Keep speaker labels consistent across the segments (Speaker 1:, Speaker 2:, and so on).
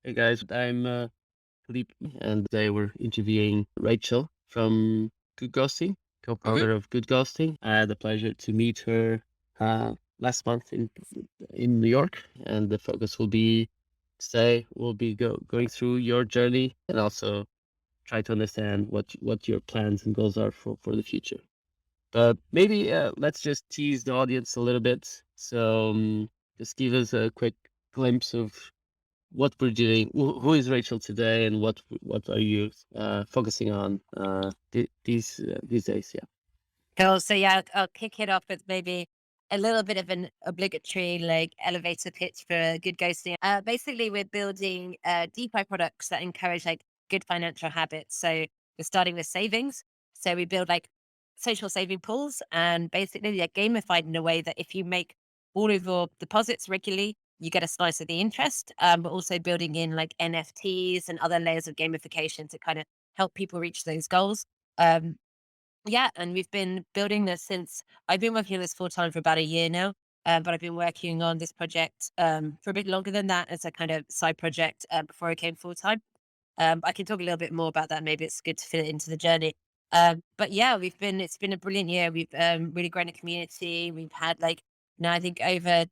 Speaker 1: Hey guys, I'm Philippe, and today we're interviewing Rachel from GoodGhosting,
Speaker 2: Mhm.
Speaker 1: co-founder of GoodGhosting. I had the pleasure to meet her last month in New York, and the focus will be today will be going through your journey and also try to understand what your plans and goals are for the future. But maybe let's just tease the audience a little bit. So just give us a quick glimpse of what we're doing. Who is Rachel today, and what are you focusing on these days? Yeah.
Speaker 2: Cool. So yeah, I'll kick it off with maybe a little bit of an obligatory like elevator pitch for good ghosting. Basically, we're building DeFi products that encourage like good financial habits. So we're starting with savings. So we build like social saving pools, and basically they're gamified in a way that if you make all of your deposits regularly, you get a slice of the interest. But also building in like NFTs and other layers of gamification to kind of help people reach those goals. Um, Yeah, and we've been building this since I've been working on this full time for about a year now. But I've been working on this project for a bit longer than that as a kind of side project before I came full time. I can talk a little bit more about that. Maybe it's good to fit it into the journey. But yeah, it's been a brilliant year. We've really grown a community. We've had like now I think over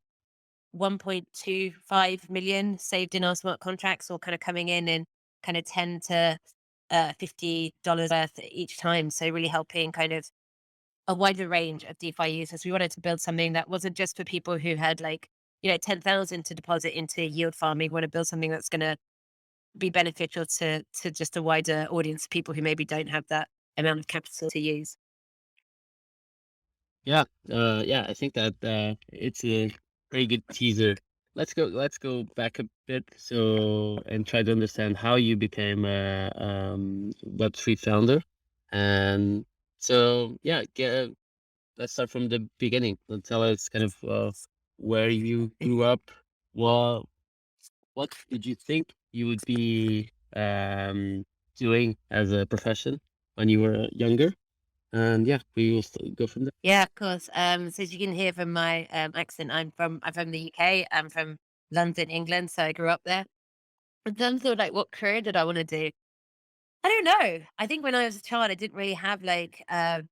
Speaker 2: 1.25 million saved in our smart contracts, all kind of coming in kind of 10 to $50 worth each time. So really helping kind of a wider range of DeFi users. We wanted to build something that wasn't just for people who had like, 10,000 to deposit into yield farming. We want to build something that's going to be beneficial to just a wider audience of people who maybe don't have that amount of capital to use.
Speaker 1: Yeah, yeah. I think that it's a very good teaser. Let's go back a bit. So and try to understand how you became a Web3 founder. And so yeah, let's start from the beginning. Tell us kind of where you grew up. Well, what did you think you would be doing as a profession when you were younger? And yeah, we will go from there.
Speaker 2: Yeah, of course. So as you can hear from my accent, I'm from the UK. I'm from London, England. So I grew up there. In terms of like what career did I want to do? I don't know. I think when I was a child, I didn't really have like hard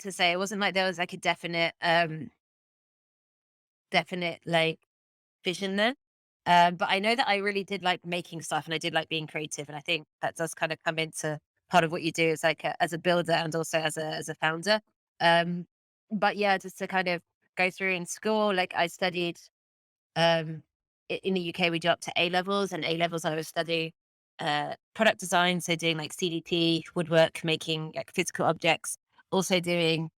Speaker 2: to say. It wasn't like there was like a definite like vision there. But I know that I really did like making stuff and I did like being creative. And I think that does kind of come into part of what you do as like as a builder and also as a founder. Um, but yeah, just to kind of go through in school, like I studied um in the UK we do up to A levels, and A levels I was studying product design, so doing like CDT, woodwork, making like physical objects, also doing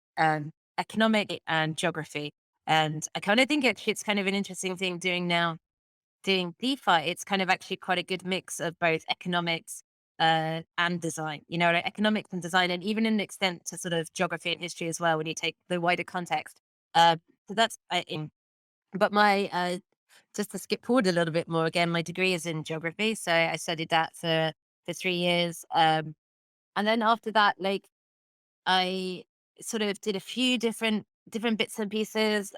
Speaker 2: economic and geography. And I kind of think it's kind of an interesting thing doing now doing DeFi. It's kind of actually quite a good mix of both economics and design, like economics and design, and even an extent to sort of geography and history as well when you take the wider context. So that's but my just to skip forward a little bit more again, my degree is in geography, so I studied that for 3 years, and then after that, like I sort of did a few different bits and pieces.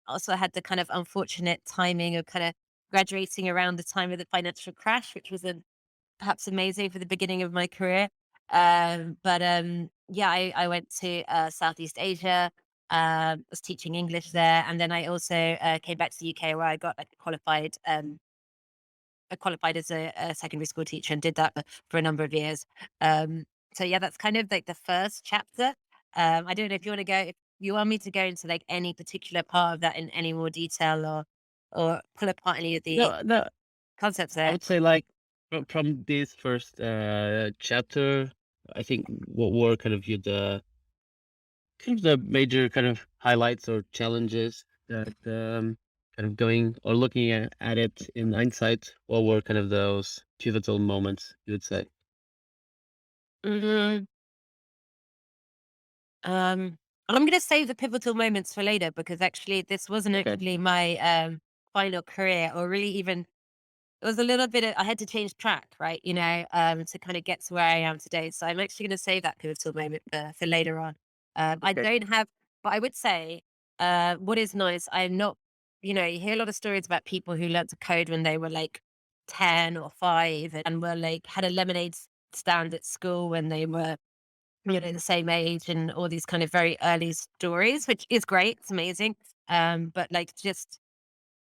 Speaker 2: Also had the kind of unfortunate timing of kind of graduating around the time of the financial crash, which was perhaps amazing for the beginning of my career. But yeah, I went to Southeast Asia. Was teaching English there, and then I also came back to the UK where I got like qualified as a secondary school teacher and did that for a number of years. Um, so yeah, that's kind of like the first chapter. I don't know if you want to go, if you want me to go into like any particular part of that in any more detail or pull apart any of the
Speaker 1: No, no,
Speaker 2: concepts
Speaker 1: I
Speaker 2: there.
Speaker 1: would say like from this first chapter, I think what were kind of the major kind of highlights or challenges that kind of going or looking at it in hindsight, what were kind of those pivotal moments you would say?
Speaker 2: Mhm. Um, and I'm going to save the pivotal moments for later because actually this wasn't
Speaker 1: Okay.
Speaker 2: actually my final career or really even it was a little bit I had to change track, right? To kind of get to where I am today. So I'm actually going to save that pivotal moment for later on. I
Speaker 1: Okay.
Speaker 2: don't have, but I would say what is nice. I'm not. you hear a lot of stories about people who learnt to code when they were like 10 or 5 and were like had a lemonade stand at school when they were, the same age, and all these kind of very early stories, which is great. It's amazing. But like just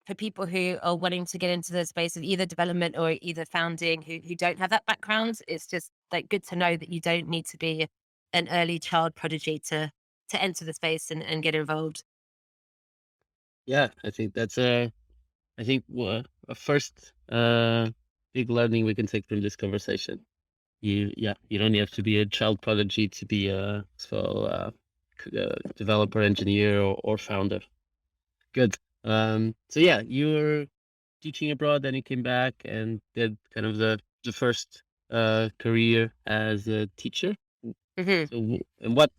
Speaker 2: for people who are wanting to get into the space of either development or either founding who don't have that background, it's just like good to know that you don't need to be an early child prodigy to enter the space and get involved.
Speaker 1: Yeah, I think that's a first big learning we can take from this conversation. You don't have to be a child prodigy to be a developer, engineer, or founder. Good. So yeah, you were teaching abroad, then you came back and did kind of the first career as a teacher.
Speaker 2: Mhm.
Speaker 1: And what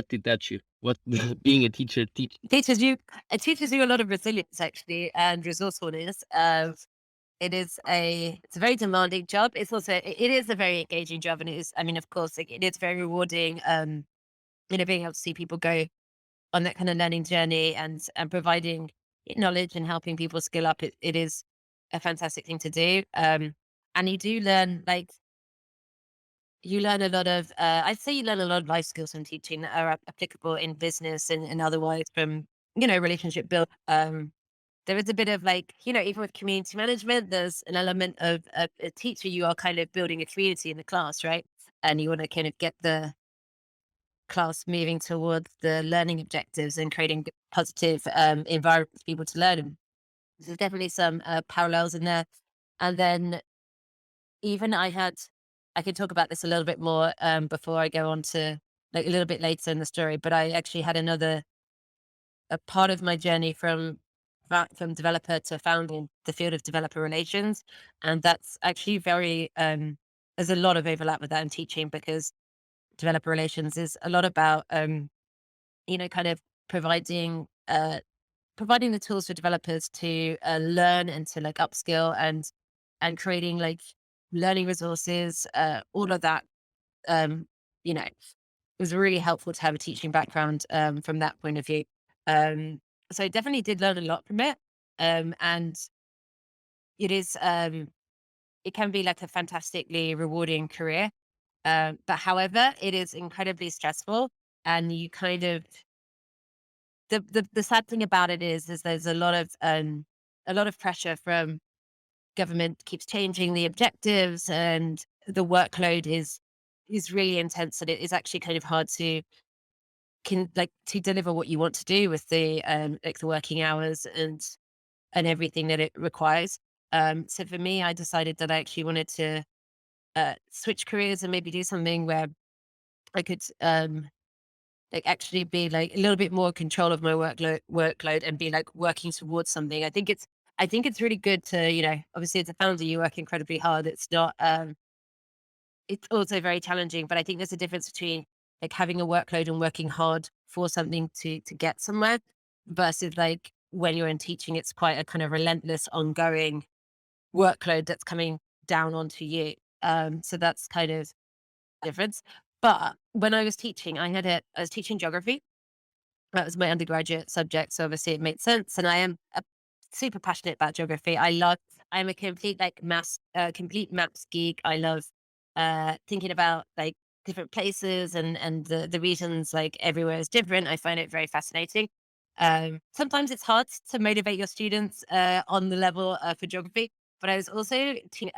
Speaker 1: did that you? What being a teacher teach?
Speaker 2: Teaches you it teaches you a lot of resilience actually and resourcefulness. It's a very demanding job. It's also it is a very engaging job, and it is, I mean, of course, like, it is very rewarding. Being able to see people go on that kind of learning journey and providing knowledge and helping people skill up. It is a fantastic thing to do. And you do learn like you learn a lot of I'd say you learn a lot of life skills from teaching that are applicable in business and otherwise from relationship build. There is a bit of like, even with community management, there's an element of a teacher. You are kind of building a community in the class, right? And you want to kind of get the class moving towards the learning objectives and creating positive environment for people to learn in. There's definitely some parallels in there. And then even I could talk about this a little bit more before I go on to like a little bit later in the story, but I actually had a part of my journey from developer to founding the field of developer relations. And that's actually very, there's a lot of overlap with that in teaching because developer relations is a lot about, kind of providing, providing the tools for developers to learn and to like upskill and creating like learning resources, all of that. Um, it was really helpful to have a teaching background from that point of view. Um, so I definitely did learn a lot from it. And it is, it can be like a fantastically rewarding career. But however, it is incredibly stressful, and you kind of the sad thing about it is there's a lot of pressure from government keeps changing the objectives, and the workload is really intense, and it is actually kind of hard to deliver what you want to do with the like the working hours and everything that it requires. So for me, I decided that I actually wanted to switch careers and maybe do something where I could like actually be like a little bit more control of my workload and be like working towards something. I think it's really good to, obviously as a founder, you work incredibly hard. It's not it's also very challenging, but I think there's a difference between like having a workload and working hard for something to get somewhere versus like when you're in teaching, it's quite a kind of relentless, ongoing workload that's coming down onto you. So that's kind of difference. But when I was teaching, I was teaching geography. That was my undergraduate subject, so obviously it made sense. And I am super passionate about geography. I'm a complete like complete maps geek. I love thinking about like different places and the regions. Like everywhere is different. I find it very fascinating. Sometimes it's hard to motivate your students on the level for geography, but I was also teaching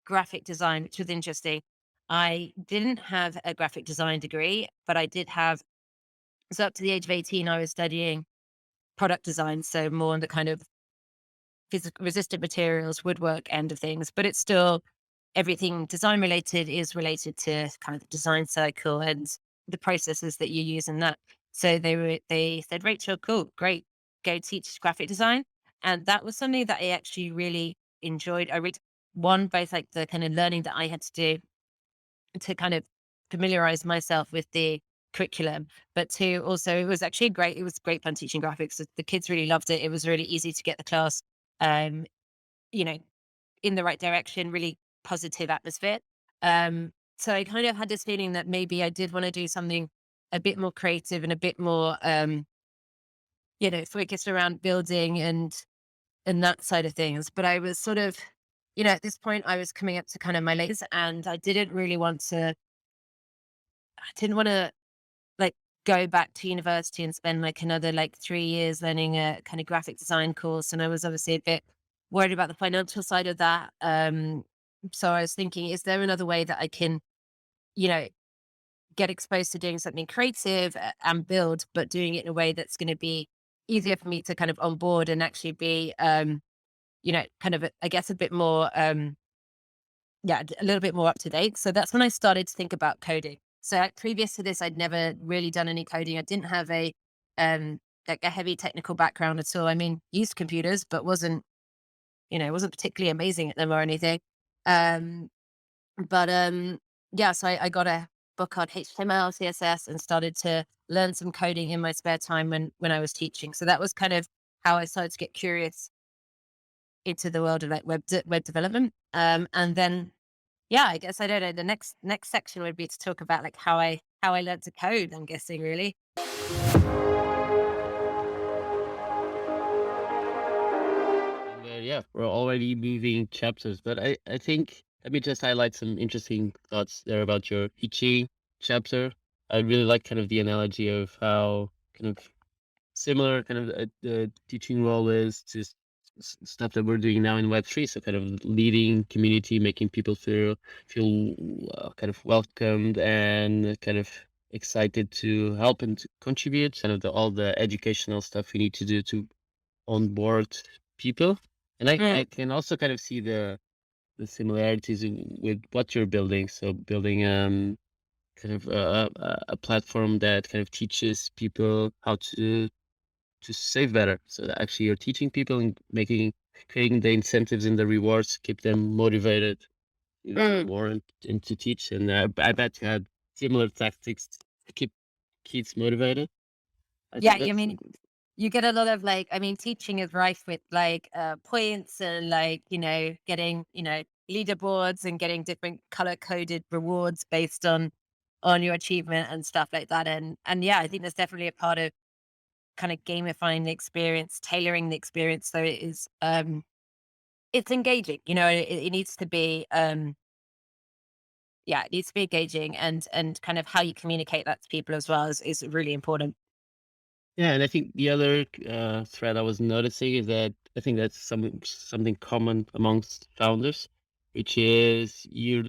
Speaker 2: graphic design, which was interesting. I didn't have a graphic design degree, but I did have, so up to the age of 18, I was studying product design. So more on the kind of resistant materials, woodwork end of things, but it's still everything design related is related to kind of the design cycle and the processes that you use in that. So they said, Rachel, cool, great, go teach graphic design. And that was something that I actually really enjoyed. I read one, both like the kind of learning that I had to do to kind of familiarize myself with the curriculum, but two, also it was great fun teaching graphics. The kids really loved it. It was really easy to get the class, um, you know, in the right direction, really positive atmosphere. So I kind of had this feeling that maybe I did want to do something a bit more creative and a bit more, focused around building and that side of things. But I was sort of, at this point I was coming up to kind of my late and I didn't want to like go back to university and spend like another like 3 years learning a kind of graphic design course. And I was obviously a bit worried about the financial side of that. So I was thinking, is there another way that I can, you know, get exposed to doing something creative and build, but doing it in a way that's going to be easier for me to kind of onboard and actually be, kind of, I guess, a bit more, a little bit more up to date. So that's when I started to think about coding. So like, previous to this, I'd never really done any coding. I didn't have um, a heavy technical background at all. I mean, used computers, but wasn't particularly amazing at them or anything. Um, but yeah, so I got a book on HTML, CSS, and started to learn some coding in my spare time when I was teaching. So that was kind of how I started to get curious into the world of like web development. And then yeah, I guess I don't know. The next section would be to talk about like how I learned to code. I'm guessing really.
Speaker 1: And yeah, we're already moving chapters, but I think let me just highlight some interesting thoughts there about your teaching chapter. I really like kind of the analogy of how kind of similar kind of the teaching role is to stuff that we're doing now in Web3. So kind of leading community, making people feel kind of welcomed and kind of excited to help and to contribute. Kind of all the educational stuff we need to do to onboard people. And I
Speaker 2: Mm,
Speaker 1: can also kind of see the similarities with what you're building. So building kind of a platform that kind of teaches people how to save better. So that actually you're teaching people and creating the incentives and the rewards to keep them motivated to do
Speaker 2: mm.
Speaker 1: more and to teach. And I bet you had similar tactics to keep kids motivated. I
Speaker 2: Yeah,
Speaker 1: think
Speaker 2: I
Speaker 1: that's
Speaker 2: mean, you get a lot of like, I mean, teaching is rife with like points and like, getting, leaderboards and getting different color coded rewards based on your achievement and stuff like that. And yeah, I think there's definitely a part of kind of gamifying the experience, tailoring the experience so it is it's engaging. It needs to be it needs to be engaging and kind of how you communicate that to people as well is really important.
Speaker 1: yeah. And I think the other thread I was noticing is that I think that's something common amongst founders, which is you're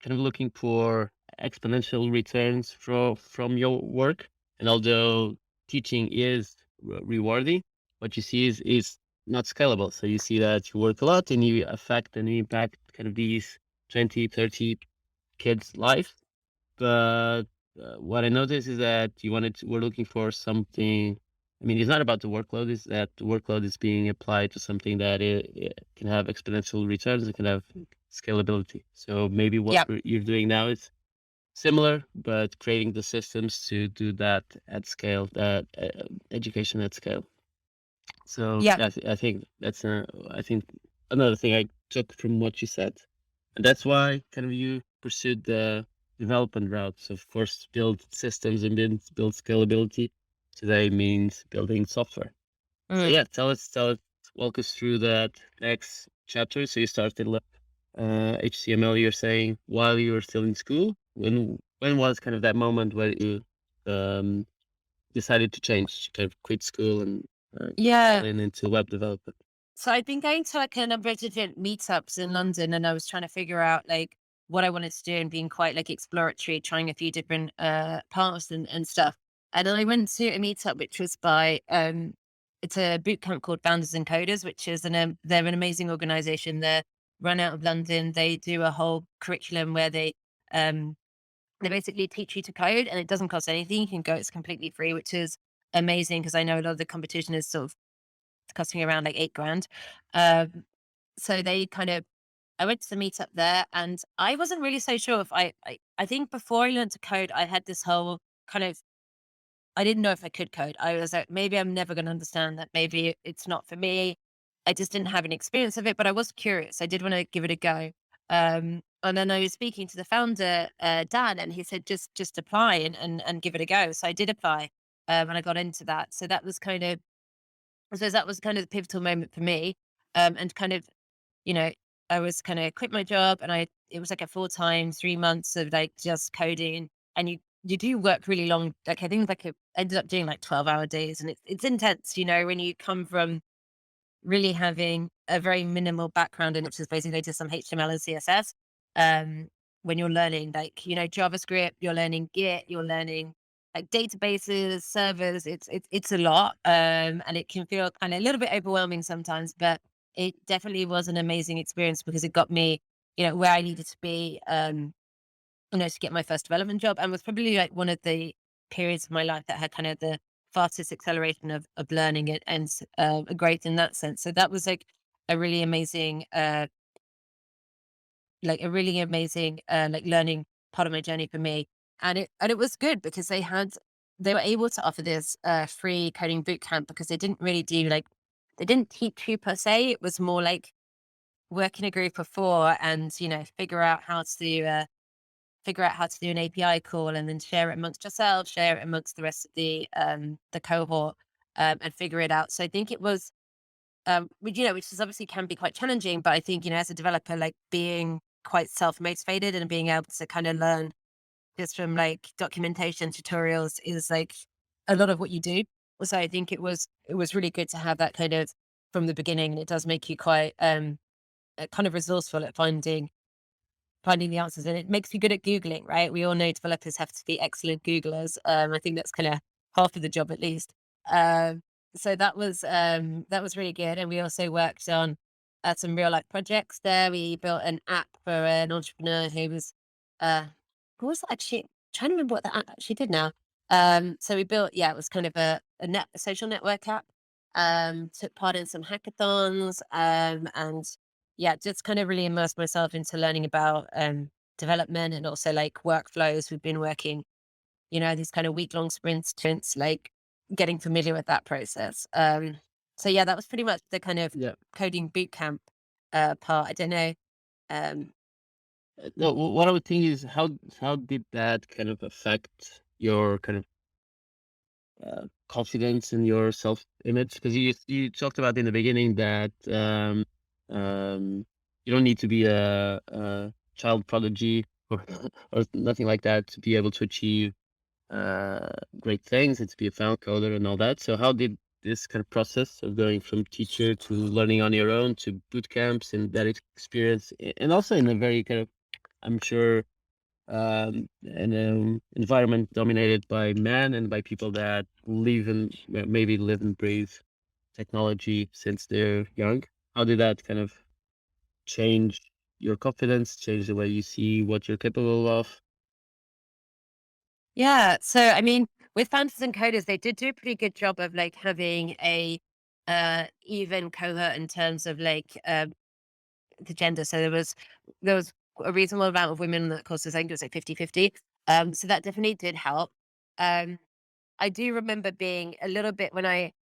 Speaker 1: kind of looking for exponential returns from your work. And although teaching is rewarding, what you see is not scalable. So you see that you work a lot and you affect and you impact kind of these 20, 30 kids' life. But what I noticed is that we're looking for something. I mean, it's not about the workload. Is that the workload is being applied to something that it can have exponential returns. It can have scalability. So maybe what
Speaker 2: Yeah.
Speaker 1: you're doing now is similar, but creating the systems to do that at scale, that education at scale. So
Speaker 2: Yeah.
Speaker 1: yeah, I think that's I think another thing I took from what you said, and that's why kind of you pursued the development route. So of course, build systems and build scalability. Today means building software. So
Speaker 2: Mm.
Speaker 1: yeah, walk us through that next chapter. So you started HTML. You're saying while you were still in school. When was kind of that moment where you um, decided to change, kind of quit school and
Speaker 2: Yeah.
Speaker 1: get into web development?
Speaker 2: So I'd been going to like a number of different meetups in London and I was trying to figure out like what I wanted to do and being quite like exploratory, trying a few different paths and stuff. And then I went to a meetup which was by it's a boot camp called Founders and Coders, which is they're an amazing organization. They're run out of London. They do a whole curriculum where um they basically teach you to code and it doesn't cost anything. You can go, it's completely free, which is amazing because I know a lot of the competition is sort of costing around like 8 grand. Um, so they kind of, I went to the meetup there and I wasn't really so sure if I think before I learned to code, I had this whole kind of, I didn't know if I could code. I was like, maybe I'm never going to understand that. Maybe it's not for me. I just didn't have any experience of it, but I was curious. I did want to give it a go. And then I was speaking to the founder, Dan, and he said, just apply and give it a go. So I did apply and I got into that. So that was kind of I suppose that was kind of the pivotal moment for me. And kind of, you know, I was kind of quit my job, and it was like a full time 3 months of like just coding. And you do work really long. Like I think like I ended up doing like 12-hour days, and it's intense, when you come from really having a very minimal background in, which is basically just some HTML and CSS. Um, when you're learning like, JavaScript, you're learning Git, you're learning like databases, servers, it's a lot. And it can feel kind of a little bit overwhelming sometimes, but it definitely was an amazing experience because it got me, where I needed to be. To get my first development job, and was probably like one of the periods of my life that had kind of the fastest acceleration of learning it and growth in that sense. So that was like a really amazing, like learning part of my journey for me. And it was good because they were able to offer this free coding boot camp because they didn't teach you per se. It was more like work in a group of four and figure out how to do an API call and then share it amongst yourself, share it amongst the rest of the cohort, and figure it out. So I think it was, which is obviously can be quite challenging, but I think, as a developer, like being quite self motivated and being able to kind of learn just from like documentation tutorials is like a lot of what you do. So I think it was really good to have that kind of from the beginning, and it does make you quite kind of resourceful at finding the answers, and it makes you good at Googling, right? We all know developers have to be excellent Googlers. I think that's kind of half of the job at least. Um, so that was really good. And we also worked on some real life projects there. We built an app for an entrepreneur who was, uh, what was that actually? Trying to remember what the app actually did now. So we built, yeah, it was kind of a social network app. Took part in some hackathons, and yeah, just kind of really immersed myself into learning about development and also like workflows. We've been working, these kind of week-long sprints, like getting familiar with that process. So yeah, that was pretty much the kind of
Speaker 1: Yeah.
Speaker 2: coding boot camp part. I don't know. Um,
Speaker 1: No, what I would think is how did that kind of affect your kind of confidence in your self image? Because you talked about in the beginning that you don't need to be a child prodigy or or nothing like that to be able to achieve great things and to be a found coder and all that. So how did this kind of process of going from teacher to learning on your own to boot camps and that experience, and also in a very kind of, I'm sure, an environment dominated by men and by people that maybe live and breathe technology since they're young. How did that kind of change your confidence, change the way you see what you're capable of?
Speaker 2: yeah. So I mean, with founders and coders, they did do a pretty good job of like having a even cohort in terms of like the gender. So there was a reasonable amount of women in that course. I think it was like 50-50. So that definitely did help. Um, I do remember being a little bit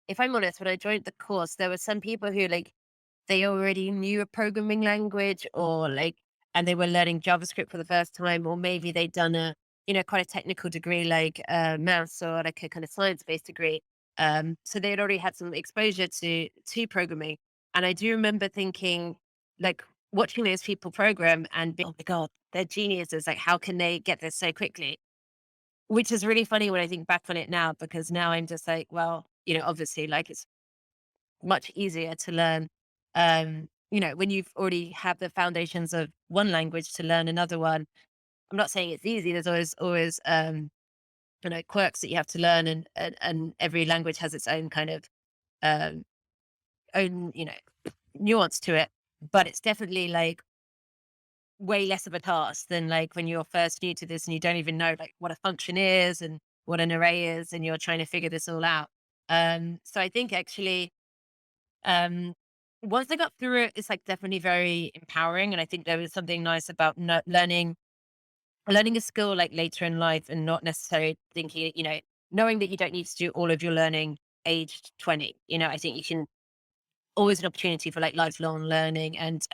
Speaker 2: if I'm honest, when I joined the course, there were some people who like they already knew a programming language or like, and they were learning JavaScript for the first time, or maybe they'd done quite a technical degree like maths or like a kind of science based degree. So they had already had some exposure to programming. And I do remember thinking, like, watching those people program and being, oh my God, they're geniuses. Like, how can they get this so quickly? Which is really funny when I think back on it now, because now I'm just like, well, obviously, like it's much easier to learn. When you've already have the foundations of one language to learn another one. I'm not saying it's easy. There's always quirks that you have to learn, and every language has its own kind of um, own nuance to it. But it's definitely like way less of a task than like when you're first new to this and you don't even know like what a function is and what an array is, and you're trying to figure this all out. So I think actually, um, once I got through it, it's like definitely very empowering. And I think there was something nice about learning a skill like later in life and not necessarily thinking, knowing that you don't need to do all of your learning aged 20. I think you can always an opportunity for like lifelong learning and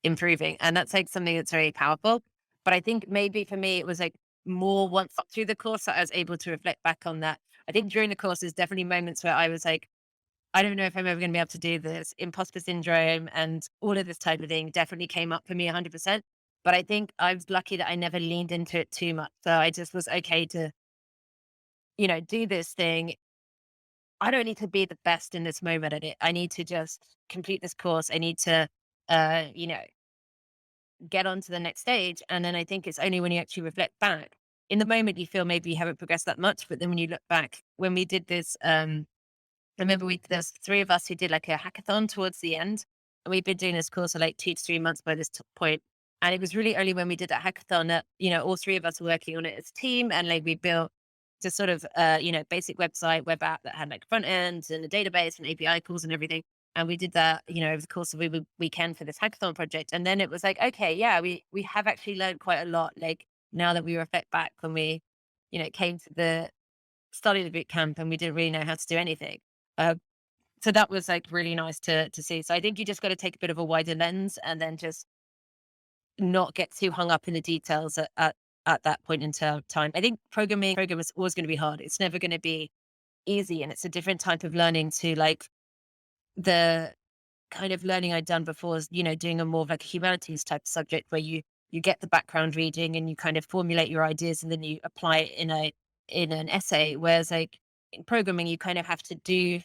Speaker 2: improving. And that's like something that's very powerful. But I think maybe for me, it was like more once up through the course that I was able to reflect back on that. I think during the course, there's definitely moments where I was like, I don't know if I'm ever going to be able to do this. Imposter syndrome and all of this type of thing definitely came up for me 100%. But I think I was lucky that I never leaned into it too much. So I just was okay to, do this thing. I don't need to be the best in this moment at it. I need to just complete this course. I need to, uh, you know, get on to the next stage. And then I think it's only when you actually reflect back. In the moment, you feel maybe you haven't progressed that much. But then when you look back, when we did this, I remember there's three of us who did like a hackathon towards the end. And we've been doing this course for like 2 to 3 months by this point. And it was really only when we did that hackathon that, all three of us were working on it as a team. And like we built just sort of, basic website, web app that had like front end and a database and API calls and everything. And we did that, over the course of a weekend for this hackathon project. And then it was like, okay, yeah, we have actually learned quite a lot. Like now that we reflect back when we, came to the start of the boot camp and we didn't really know how to do anything. Uh, so that was like really nice to see. So I think you just got to take a bit of a wider lens and then just not get too hung up in the details at that point in time. I think program is always going to be hard. It's never going to be easy, and it's a different type of learning to like the kind of learning I'd done before is, doing a more of like a humanities type subject where you get the background reading and you kind of formulate your ideas and then you apply it in an essay. Whereas like in programming, you kind of have to do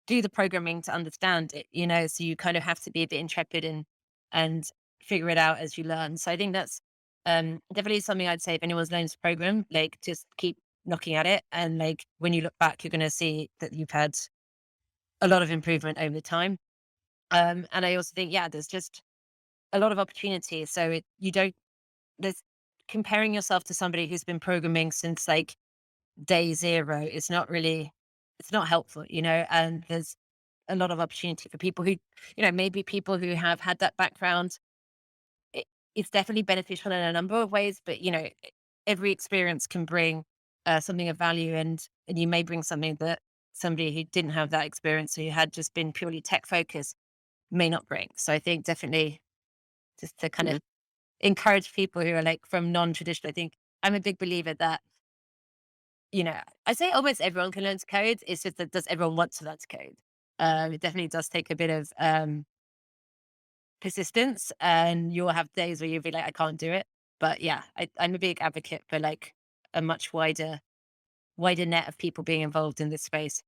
Speaker 2: the programming to understand it, so you kind of have to be a bit intrepid and figure it out as you learn. So I think that's definitely something I'd say if anyone's learning to program, like just keep knocking at it. And like when you look back, you're gonna see that you've had a lot of improvement over the time. And I also think, yeah, there's just a lot of opportunity. So you don't, there's comparing yourself to somebody who's been programming since like day zero is not really, it's not helpful, and there's a lot of opportunity for people who, maybe people who have had that background. It, it's definitely beneficial in a number of ways, but, every experience can bring something of value and you may bring something that somebody who didn't have that experience, who had just been purely tech focused may not bring. So I think definitely just to kind
Speaker 1: Mhm.
Speaker 2: of encourage people who are like from non-traditional, I think I'm a big believer that, I say almost everyone can learn to code. It's just that does everyone want to learn to code? It definitely does take a bit of persistence and you'll have days where you'll be like, I can't do it. But yeah, I'm a big advocate for like a much wider net of people being involved in this space.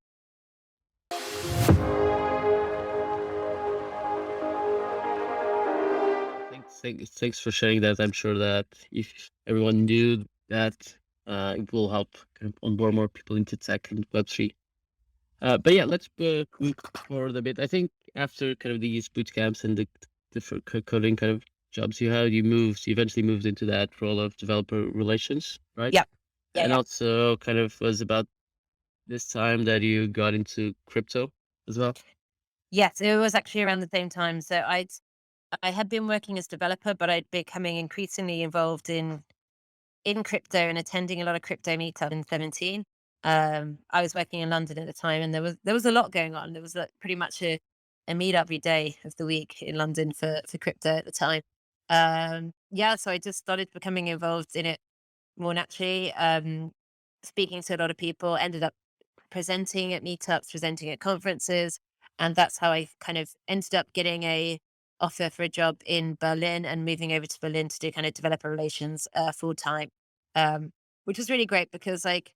Speaker 1: Thanks for sharing that. I'm sure that if everyone knew that, it will help kind of onboard more people into tech and Web3. But yeah, let's move forward a bit. I think after kind of these boot camps and the different coding kind of jobs you had, you eventually moved into that role of developer relations, right?
Speaker 2: Yeah. Yeah.
Speaker 1: And
Speaker 2: Yeah.
Speaker 1: also kind of was about this time that you got into crypto as well.
Speaker 2: Yes, it was actually around the same time. So I had been working as developer, but I'd becoming increasingly involved in crypto and attending a lot of crypto meetups in 17. I was working in London at the time and there was a lot going on. There was like pretty much a meet every day of the week in London for crypto at the time. Yeah, so I just started becoming involved in it more naturally. Speaking to a lot of people, ended up presenting at meetups, presenting at conferences, and that's how I kind of ended up getting a offer for a job in Berlin and moving over to Berlin to do kind of developer relations full time, which was really great because like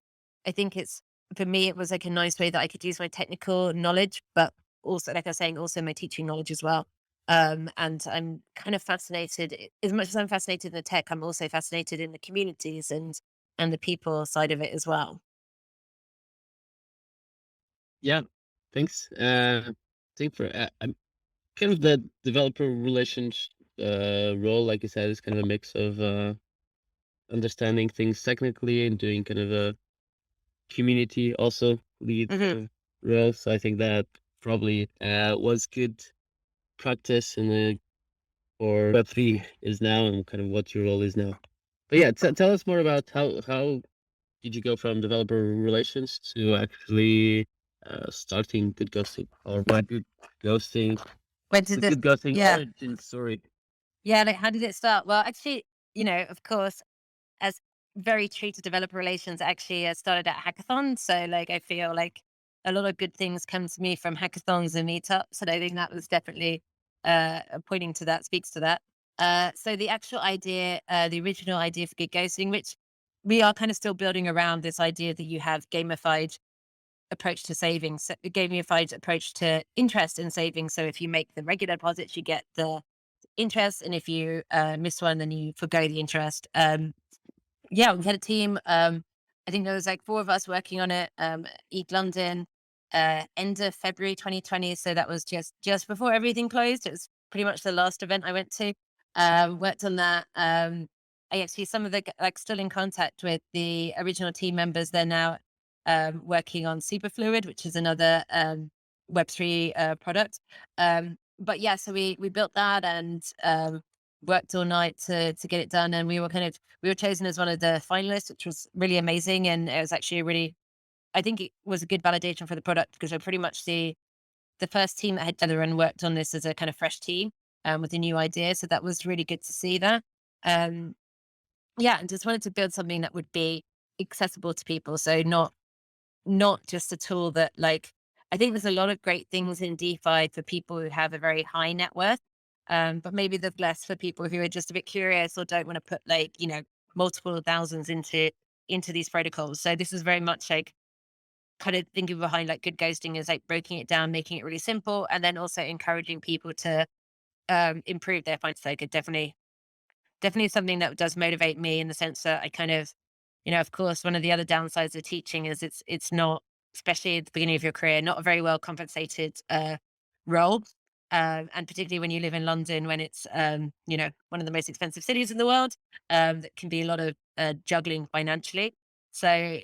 Speaker 2: I think it's for me it was like a nice way that I could use my technical knowledge, but also like I was saying, also my teaching knowledge as well. And I'm kind of fascinated. As much as I'm fascinated in the tech, I'm also fascinated in the communities and the people side of it as well.
Speaker 1: Yeah, thanks. Think for I'm kind of the developer relations role, like you said, is kind of a mix of understanding things technically and doing kind of a community also lead
Speaker 2: Hmm.
Speaker 1: role. So I think that probably was good practice in the or Web3 is now and kind of what your role is now. But yeah, tell us more about how did you go from developer relations to actually starting Good Ghosting or what Good Ghosting,
Speaker 2: When did
Speaker 1: the
Speaker 2: this?
Speaker 1: Good Ghosting
Speaker 2: Yeah,
Speaker 1: origin story?
Speaker 2: yeah. Like, how did it start? Well, actually, of course, as very true to developer relations, actually, started at hackathon. So, like, I feel like a lot of good things come to me from hackathons and meetups, and I think that was definitely pointing to that, speaks to that. So the actual idea, the original idea for Good Ghosting, which we are kind of still building around this idea that you have gamified approach to savings, so a gamified approach to interest in savings. So if you make the regular deposits, you get the interest, and if you miss one, then you forgo the interest. Yeah, we had a team. I think there was like four of us working on it. Eat London, end of February 2020. So that was just before everything closed. It was pretty much the last event I went to. Worked on that. I actually some of the like still in contact with the original team members. They're now working on Superfluid, which is another Web3 product. But yeah, so we built that and worked all night to get it done, and we were chosen as one of the finalists, which was really amazing. And it was actually a really, I think it was a good validation for the product because we're pretty much the first team that had together and worked on this as a kind of fresh team with a new idea. So that was really good to see that. Um, yeah, and just wanted to build something that would be accessible to people. So not just a tool that like I think there's a lot of great things in DeFi for people who have a very high net worth. But maybe there's less for people who are just a bit curious or don't want to put like, multiple thousands into these protocols. So this is very much like kind of thinking behind like good ghosting is like breaking it down, making it really simple, and then also encouraging people to improve their finance. Like it definitely something that does motivate me in the sense that I kind of, of course, one of the other downsides of teaching is it's not, especially at the beginning of your career, not a very well compensated role. And particularly when you live in London, when it's one of the most expensive cities in the world, that can be a lot of juggling financially. So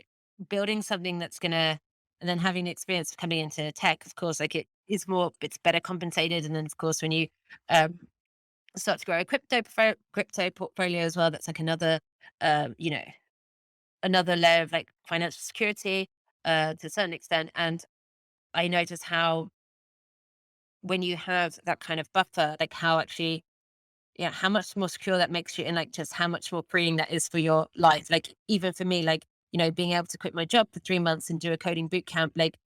Speaker 2: building something that's gonna, and then having the experience of coming into tech, of course, like it's better compensated. And then of course, when you um, start to grow a crypto portfolio as well. That's like another, you know, another layer of like financial security to a certain extent. And I notice how when you have that kind of buffer, like how actually, yeah, how much more secure that makes you, and like just how much more freeing that is for your life. Like even for me, like being able to quit my job for 3 months and do a coding boot camp, like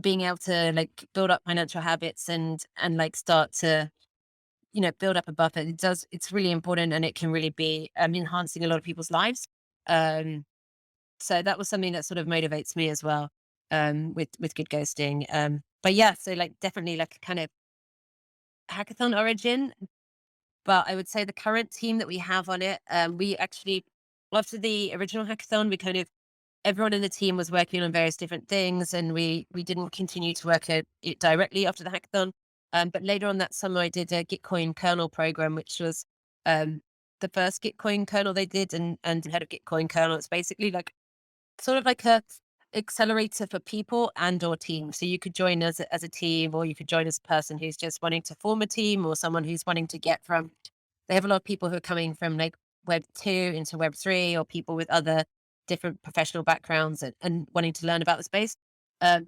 Speaker 2: being able to like build up financial habits and like start to build up a buffer. It's really important and it can really be enhancing a lot of people's lives. Um, so that was something that sort of motivates me as well with good ghosting. But yeah, so like definitely like a kind of hackathon origin. But I would say the current team that we have on it, we actually after the original hackathon, we kind of everyone in the team was working on various different things, and we didn't continue to work it directly after the hackathon. But later on that summer, I did a Gitcoin kernel program, which was um, the first Gitcoin kernel they did, and head of Gitcoin kernel. It's basically like sort of like a accelerator for people and or teams. So you could join as a team, or you could join as a person who's just wanting to form a team, or someone who's wanting to get from. They have a lot of people who are coming from like Web 2 into Web 3, or people with other different professional backgrounds and wanting to learn about the space. Um,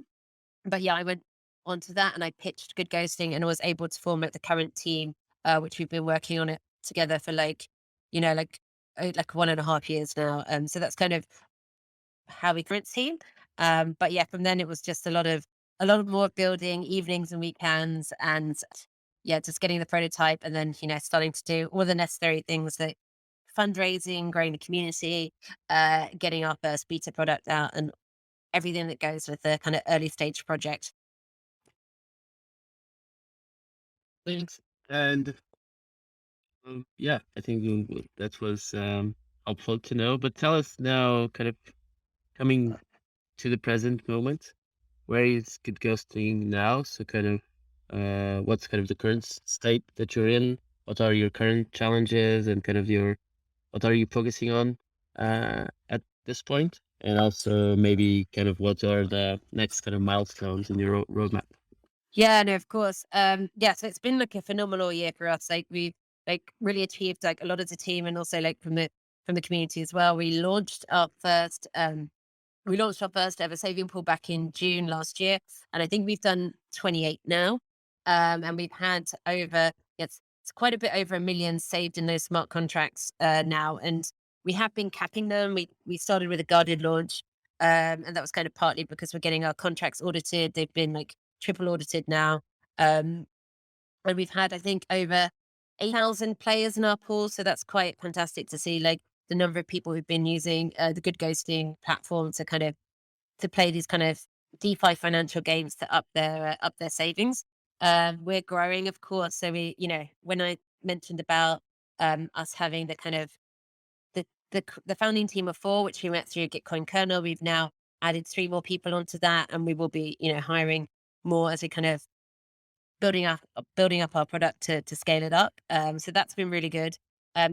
Speaker 2: but yeah, I went onto that and I pitched Good Ghosting and was able to form like the current team, which we've been working on it together for like, like 1.5 years now. So that's kind of how we current team. But yeah, from then it was just a lot of more building evenings and weekends, and yeah, just getting the prototype, and then starting to do all the necessary things like fundraising, growing the community, getting our first beta product out, and everything that goes with the kind of early stage project.
Speaker 1: Thanks. And yeah, I think that was helpful to know. But tell us now, kind of coming to the present moment, where is Good Ghosting now? So kind of what's kind of the current state that you're in? What are your current challenges and kind of what are you focusing on at this point? And also maybe kind of what are the next kind of milestones in your roadmap?
Speaker 2: Yeah, no, of course. Yeah, so it's been like a phenomenal year for us. Like we've like really achieved like a lot as a team, and also like from the community as well. We launched our first ever saving pool back in June last year, and I think we've done 28 now. And we've had it's quite a bit over 1 million saved in those smart contracts now, and we have been capping them. We started with a guarded launch, And that was kind of partly because we're getting our contracts audited. They've been like triple audited now. Um, and we've had, I think, over 8,000 players in our pool. So that's quite fantastic to see, like the number of people who've been using the Good Ghosting platform to kind of to play these kind of DeFi financial games to up their savings. We're growing, of course. So when I mentioned about us having the kind of the founding team of four, which we went through Gitcoin kernel, we've now added three more people onto that, and we will be hiring more as we kind of building up our product to scale it up. So that's been really good.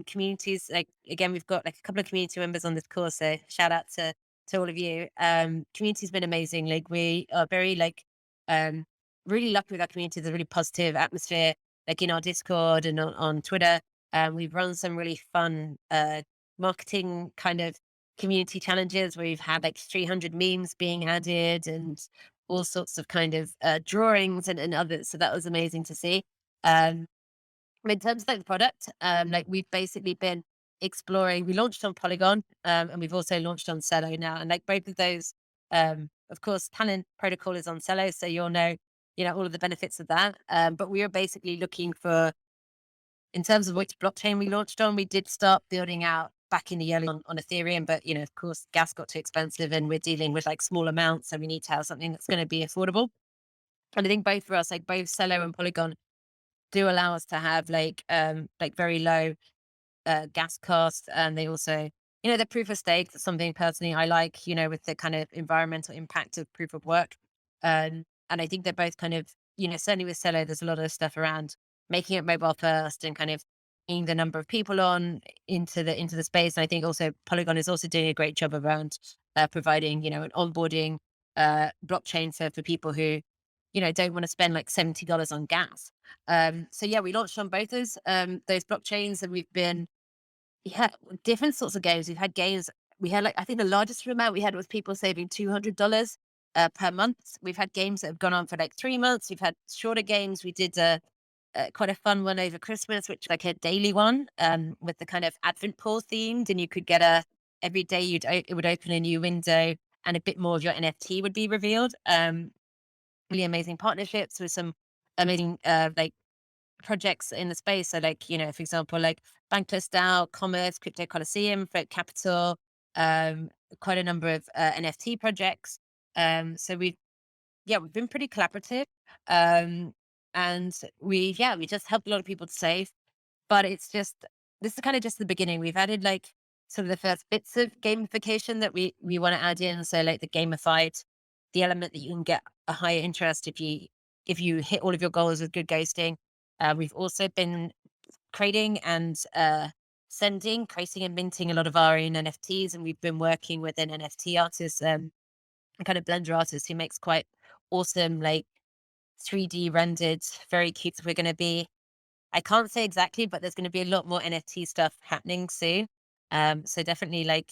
Speaker 2: Communities, like again, we've got like a couple of community members on this course, so shout out to all of you. Community's been amazing. Like we are very um really lucky with our community. There's a really positive atmosphere, like in our Discord and on Twitter. We've run some really fun marketing kind of community challenges where we've had like 300 memes being added and all sorts of kind of drawings and others. So that was amazing to see. Um, in terms of like the product, like we've basically been exploring. We launched on Polygon, and we've also launched on Celo now. And like both of those, of course, Talent Protocol is on Celo, so you'll know, all of the benefits of that. But we are basically looking for, in terms of which blockchain we launched on, we did start building out back in the early on Ethereum, but of course, gas got too expensive, and we're dealing with like small amounts, so we need to have something that's going to be affordable. And I think both for us, like both Celo and Polygon, do allow us to have like very low gas costs, and they also, the proof of stake. That's something personally I like, with the kind of environmental impact of proof of work. And I think they're both kind of, certainly with Celo, there's a lot of stuff around making it mobile first and kind of getting the number of people on into the space. And I think also Polygon is also doing a great job around providing, an onboarding blockchain for people who, don't want to spend like $70 on gas. So yeah, we launched on both those blockchains, and we've been, yeah, different sorts of games. We've had games. We had like, I think the largest amount we had was people saving $200 per month. We've had games that have gone on for like 3 months. We've had shorter games. We did quite a fun one over Christmas, which like a daily one with the kind of Advent pool themed, and you could get every day it would open a new window, and a bit more of your NFT would be revealed. Really amazing partnerships with some amazing like projects in the space. So like, for example, like Bankless DAO, Commerce, Crypto Coliseum, Float Capital, quite a number of NFT projects. So we've been pretty collaborative. Um, and we just helped a lot of people to save. But this is kind of just the beginning. We've added like sort of the first bits of gamification that we want to add in. So like the gamified, the element that you can get a higher interest if you hit all of your goals with good ghosting. We've also been creating and creating and minting a lot of our own NFTs, and we've been working with an NFT artist, a kind of blender artist who makes quite awesome like 3D rendered, very cute. We're going to be, I can't say exactly, but there's going to be a lot more NFT stuff happening soon. So definitely like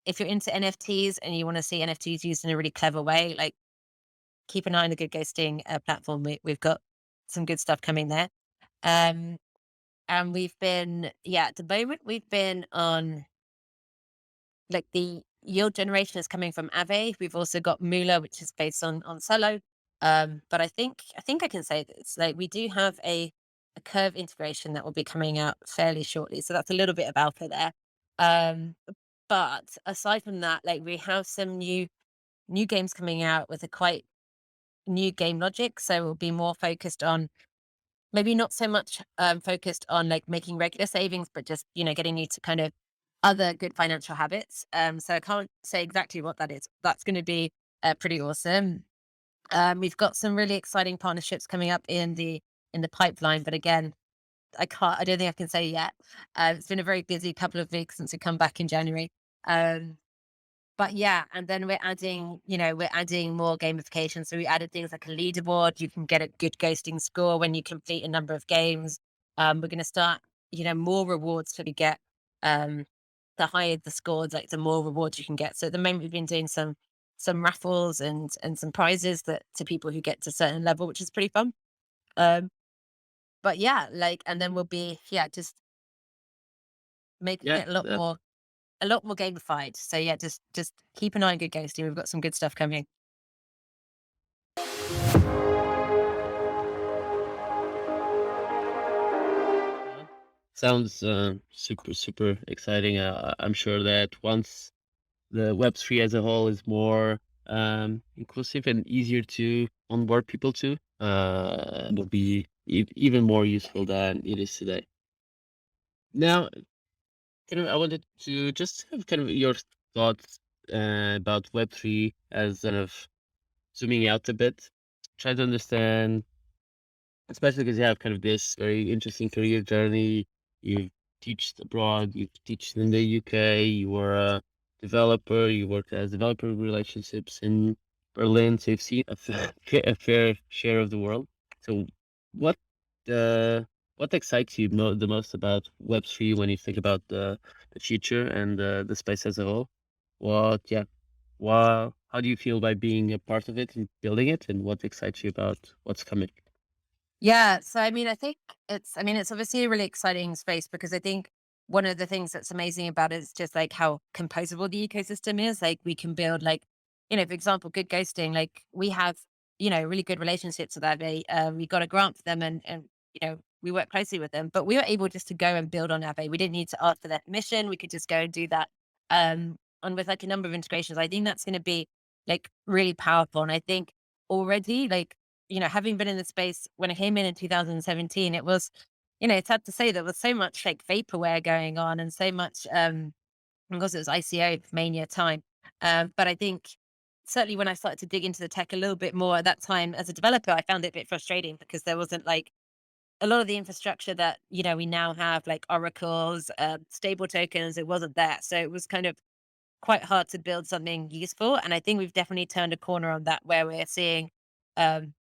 Speaker 2: if you're into NFTs and you want to see NFTs used in a really clever way, like keep an eye on the Good Ghosting platform. We've got some good stuff coming there. Um, and we've been, yeah, at the moment we've been on like the yield generation is coming from Aave. We've also got Moolah, which is based on Solo. But I think I can say this. Like we do have a curve integration that will be coming out fairly shortly. So that's a little bit of alpha there. Um, but aside from that, like we have some new games coming out with a quite new game logic. So we'll be more focused on, maybe not so much focused on like making regular savings, but just, getting you to kind of other good financial habits. So I can't say exactly what that is. That's going to be pretty awesome. We've got some really exciting partnerships coming up in the pipeline, but again, I don't think I can say yet. It's been a very busy couple of weeks since we come back in January. Um, but yeah, and then we're adding more gamification. So we added things like a leaderboard. You can get a good ghosting score when you complete a number of games. We're going to start, more rewards to get. Um, the higher the scores, like the more rewards you can get. So at the moment, we've been doing some raffles and some prizes that to people who get to a certain level, which is pretty fun. Um, but yeah, like, and then we'll be, just making
Speaker 1: Yeah,
Speaker 2: it a lot
Speaker 1: that
Speaker 2: more. a lot more gamified. So yeah, just keep an eye on Good Ghosting. We've got some good stuff coming.
Speaker 1: Yeah. Sounds super exciting. I'm sure that once the Web3 as a whole is more inclusive and easier to onboard people to, will be even more useful than it is today. Now, I wanted to just have kind of your thoughts about Web3 as kind of zooming out a bit, try to understand. Especially because you have kind of this very interesting career journey. You've taught abroad, you've taught in the UK, you were a developer, you worked as developer relationships in Berlin, so you've seen a fair share of the world. So what uh, what excites you the most about Web3 when you think about the future and the space as a whole? Yeah, how do you feel by being a part of it and building it, and what excites you about what's coming?
Speaker 2: Yeah. So, I mean, I think it's obviously a really exciting space because I think one of the things that's amazing about it is just like how composable the ecosystem is. Like, we can build, like, for example, Good Ghosting, like, we have, really good relationships with Aave. We got a grant for them, and, we work closely with them, but we were able just to go and build on Aave. We didn't need to ask for their permission. We could just go and do that. And with like a number of integrations, I think that's going to be like really powerful. And I think already, like, having been in the space when I came in 2017, it was, it's sad to say there was so much like vaporware going on and so much, because it was ICO mania time. But I think certainly when I started to dig into the tech a little bit more at that time as a developer, I found it a bit frustrating because there wasn't like a lot of the infrastructure that, we now have, like oracles, stable tokens, it wasn't there. So it was kind of quite hard to build something useful. And I think we've definitely turned a corner on that where we're seeing, um,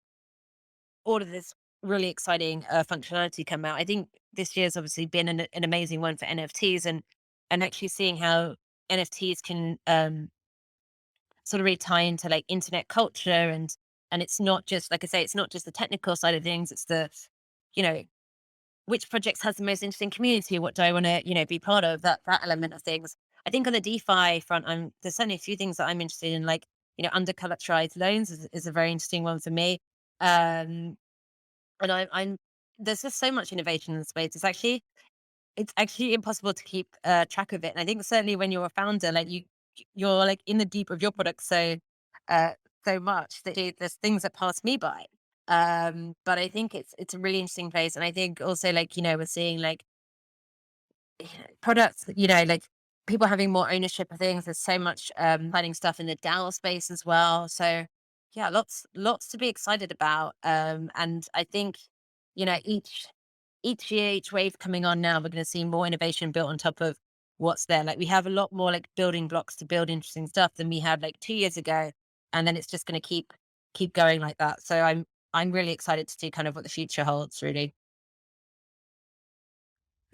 Speaker 2: all of this really exciting functionality come out. I think this year's obviously been an amazing one for NFTs, and actually seeing how NFTs can sort of really tie into like internet culture, and it's not just, like I say, it's not just the technical side of things. It's the, you know which projects has the most interesting community. What do I want to, be part of? That element of things. I think on the DeFi front, there's certainly a few things that I'm interested in, like, under collateralized loans is a very interesting one for me. Um, and I'm there's just so much innovation in the space. It's actually impossible to keep track of it. And I think certainly when you're a founder, like you're like in the deep of your product uh so much that there's things that pass me by. But I think it's a really interesting place. And I think also, like, we're seeing like products, like people having more ownership of things. There's so much exciting stuff in the DAO space as well. So yeah, lots to be excited about. And I think, each year, each wave coming on now, we're going to see more innovation built on top of what's there. Like, we have a lot more like building blocks to build interesting stuff than we had like 2 years ago, and then it's just going to keep going like that. So I'm really excited to see kind of what the future holds. Really.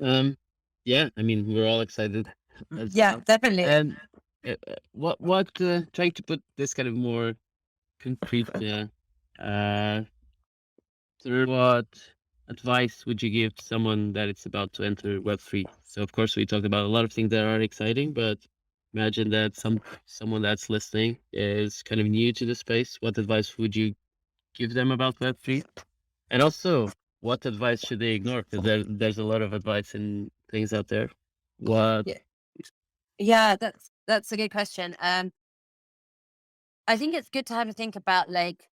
Speaker 1: Um, yeah, I mean, we're all excited as
Speaker 2: Yeah,
Speaker 1: well.
Speaker 2: definitely.
Speaker 1: And trying to put this kind of more concrete, uh, through what advice would you give someone that it's about to enter Web3? So, of course, we talked about a lot of things that are exciting, but imagine that someone that's listening is kind of new to the space. What advice would you give them about Web3? And also, what advice should they ignore? Because there's a lot of advice and things out there. What
Speaker 2: Yeah, yeah, that's a good question. I think it's good to have a think about, like,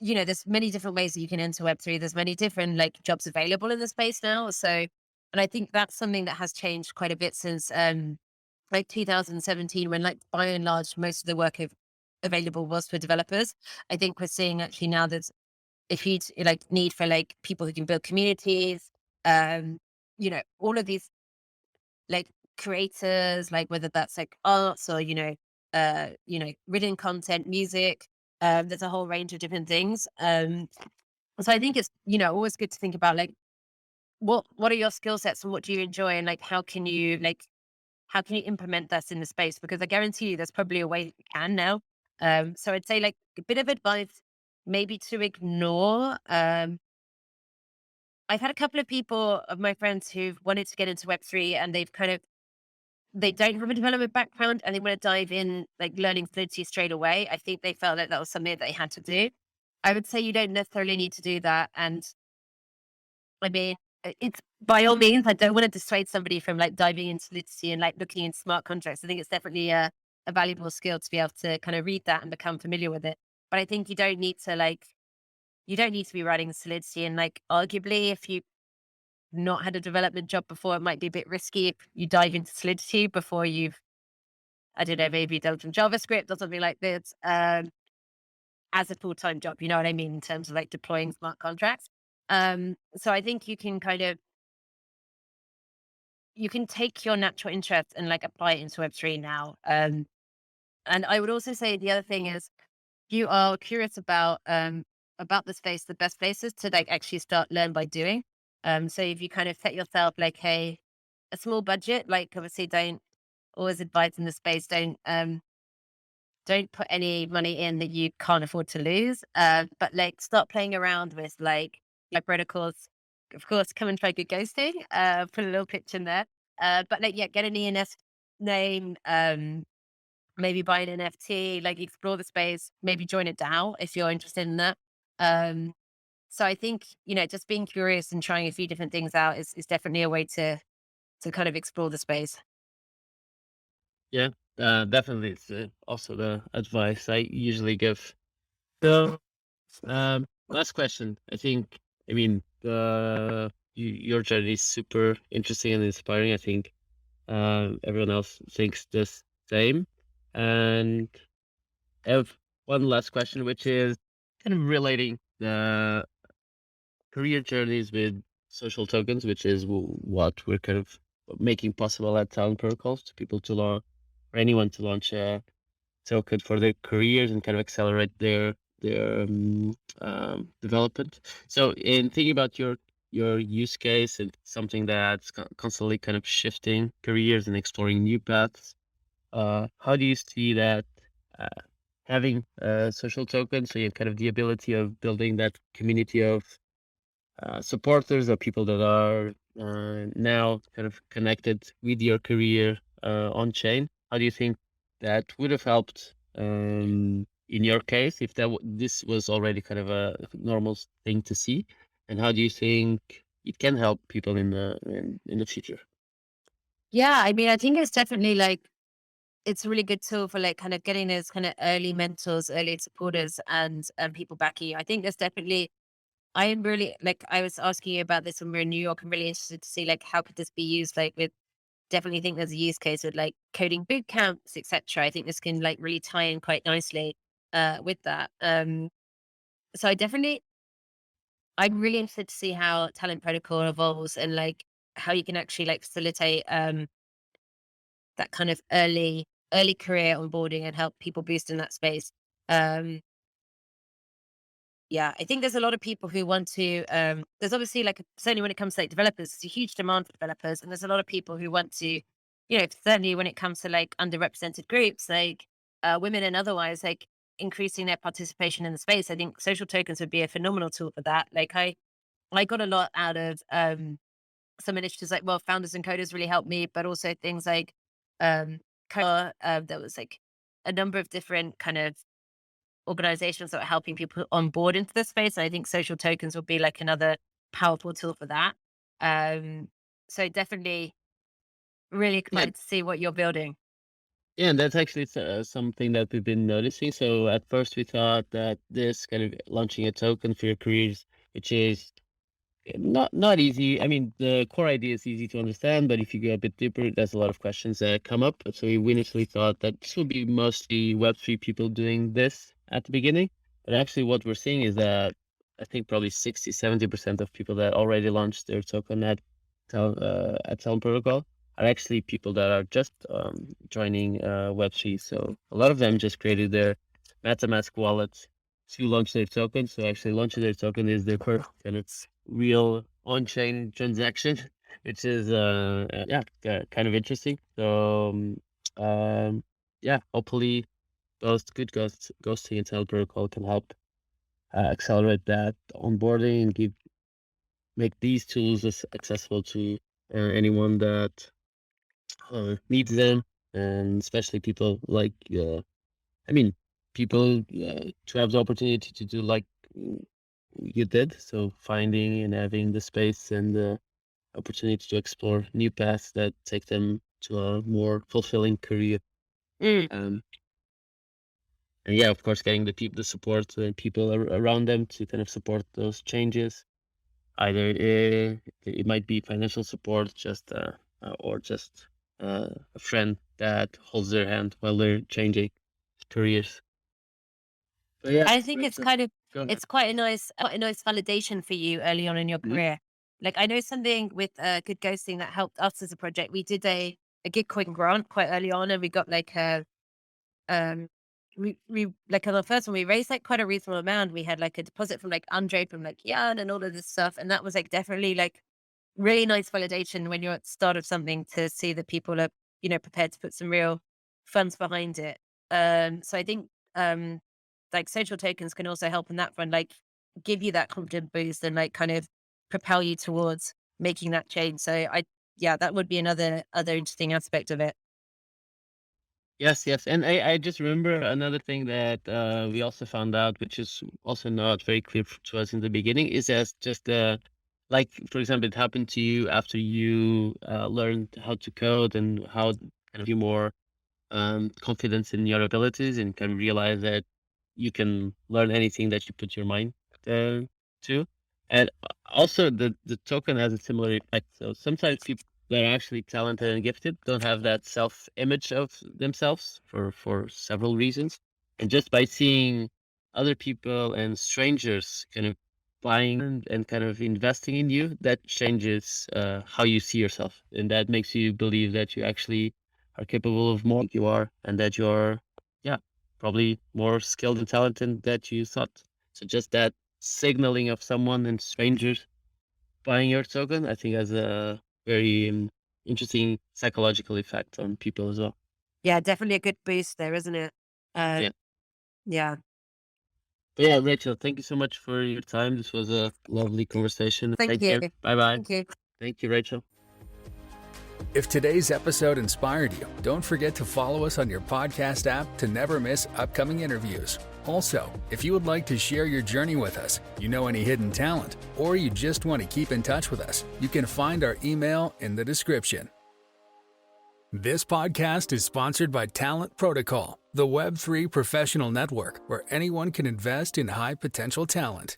Speaker 2: there's many different ways that you can enter Web3. There's many different like jobs available in the space now. So, and I think that's something that has changed quite a bit since like 2017, when, like, by and large most of the work available was for developers. I think we're seeing actually now there's a huge like need for like people who can build communities. All of these like creators, like whether that's like arts or, written content, music. There's a whole range of different things. So I think it's, always good to think about, like, what are your skill sets and what do you enjoy, and like how can you implement this in the space? Because I guarantee you there's probably a way that you can now. So I'd say, like, a bit of advice maybe to ignore. I've had a couple of people of my friends who've wanted to get into Web3, and they've kind of they don't have a development background and they want to dive in, like learning Solidity straight away. I think they felt that that was something that they had to do. I would say you don't necessarily need to do that. And I mean, it's by all means, I don't want to dissuade somebody from like diving into Solidity and like looking into smart contracts. I think it's definitely a valuable skill to be able to kind of read that and become familiar with it. But I think you don't need to like, you don't need to be writing Solidity. And like, arguably, if you not had a development job before, it might be a bit risky if you dive into Solidity before you've, I don't know, maybe done some JavaScript or something like this, as a full-time job. You know what I mean? In terms of like deploying smart contracts. So I think you can kind of, you can take your natural interest and like apply it into Web3 now. And I would also say the other thing is, you are curious about the space, the best places to like actually start learn by doing. So if you kind of set yourself like a small budget, like obviously don't always advise in the space, don't put any money in that you can't afford to lose. But like start playing around with like protocols. Of course, come and try good ghosting. Put a little pitch in there. But like yeah, get an ENS name. Maybe buy an NFT. Like explore the space. Maybe join a DAO if you're interested in that. Um, so I think just being curious and trying a few different things out is definitely a way to kind of explore the space.
Speaker 1: Yeah, definitely. It's also the advice I usually give. So, last question. I mean, your journey is super interesting and inspiring. I think everyone else thinks the same. And I have one last question, which is kind of relating the career journeys with social tokens, which is what we're kind of making possible at Talent Protocols to people to launch, for anyone to launch a token for their careers and kind of accelerate their development. So, in thinking about your use case and something that's constantly kind of shifting careers and exploring new paths, how do you see that uh, having social tokens, so you have kind of the ability of building that community of supporters or people that are now kind of connected with your career on chain? How do you think that would have helped in your case if this was already kind of a normal thing to see? And how do you think it can help people in the future?
Speaker 2: Yeah, I mean, I think it's definitely like it's a really good tool for like kind of getting those kind of early mentors, early supporters, and people backing you. I think there's definitely. I am really like I was asking you about this when we were in New York. I'm really interested to see like how could this be used. Like with definitely think there's a use case with like coding boot camps, etc. I think this can like really tie in quite nicely with that. So I'm really interested to see how Talent Protocol evolves and like how you can actually like facilitate that kind of early career onboarding and help people boost in that space. Um, yeah, I think there's a lot of people who want to. There's obviously like certainly when it comes to like developers, there's a huge demand for developers, and there's a lot of people who want to, certainly when it comes to like underrepresented groups, like women and otherwise, like increasing their participation in the space. I think social tokens would be a phenomenal tool for that. Like I got a lot out of some initiatives like well, founders and coders really helped me, but also things like um, there was like a number of different kind of organizations that are helping people on board into this space. And I think social tokens will be like another powerful tool for that. Um, so definitely really
Speaker 1: Yeah,
Speaker 2: excited to see what you're building.
Speaker 1: yeah, and that's actually something that we've been noticing. So at first we thought that this kind of launching a token for your careers, which is not easy. I mean, the core idea is easy to understand, but if you go a bit deeper, there's a lot of questions that come up. So we initially thought that this would be mostly Web3 people doing this at the beginning. But actually, what we're seeing is that I think probably 60-70% of people that already launched their token at Telm Protocol are actually people that are just joining Web3. So a lot of them just created their MetaMask wallet to launch their token. So actually launching their token is their first kind of real on-chain transaction, which is yeah, kind of interesting. So yeah, hopefully both ghosting and Tail protocol can help accelerate that onboarding and make these tools accessible to anyone that needs them, and especially people like I mean, people to have the opportunity to do like you did. So finding and having the space and the opportunity to explore new paths that take them to a more fulfilling career.
Speaker 2: Mm.
Speaker 1: Um, and yeah, of course, getting the support and people around them to kind of support those changes. Either it might be financial support, just or just a friend that holds their hand while they're changing careers. But yeah,
Speaker 2: I think it's
Speaker 1: Rachel,
Speaker 2: kind of
Speaker 1: go ahead.
Speaker 2: it's quite a nice validation for you early on in your
Speaker 1: Mhm.
Speaker 2: career. Like I know something with Good Ghosting that helped us as a project. We did a Gitcoin grant quite early on, and we got like a um we like on the first one we raised like quite a reasonable amount. We had like a deposit from like Andre from like Jan and all of this stuff, and that was like definitely like really nice validation when you're at the start of something to see that people are, prepared to put some real funds behind it. So I think like social tokens can also help in that front, like give you that confident boost and like kind of propel you towards making that change. So yeah, that would be another interesting aspect of it.
Speaker 1: Yes, yes. And I just remember another thing that we also found out, which is also not very clear to us in the beginning, is as just like, for example, it happened to you after you learned how to code and how kind of you more confidence in your abilities and can realize that you can learn anything that you put your mind uh, to. And also, the token has a similar effect. So sometimes people that are actually talented and gifted don't have that self image of themselves for several reasons. And just by seeing other people and strangers kind of buying and kind of investing in you, that changes how you see yourself, and that makes you believe that you actually are capable of more than you are, and that you're, yeah, probably more skilled and talented than you thought. So just that signaling of someone and strangers buying your token, I think has a very interesting psychological effect on people as well.
Speaker 2: Yeah, definitely a good boost there, isn't it? Uh,
Speaker 1: Yeah.
Speaker 2: yeah.
Speaker 1: But yeah, Rachel, thank you so much for your time. This was a lovely conversation.
Speaker 2: Thank
Speaker 1: Take
Speaker 2: you.
Speaker 1: care. Bye bye.
Speaker 2: Thank you.
Speaker 1: Thank you, Rachel.
Speaker 3: If today's episode inspired you, don't forget to follow us on your podcast app to never miss upcoming interviews. Also, if you would like to share your journey with us, you know any hidden talent, or you just want to keep in touch with us, you can find our email in the description. This podcast is sponsored by Talent Protocol, the Web3 professional network where anyone can invest in high potential talent.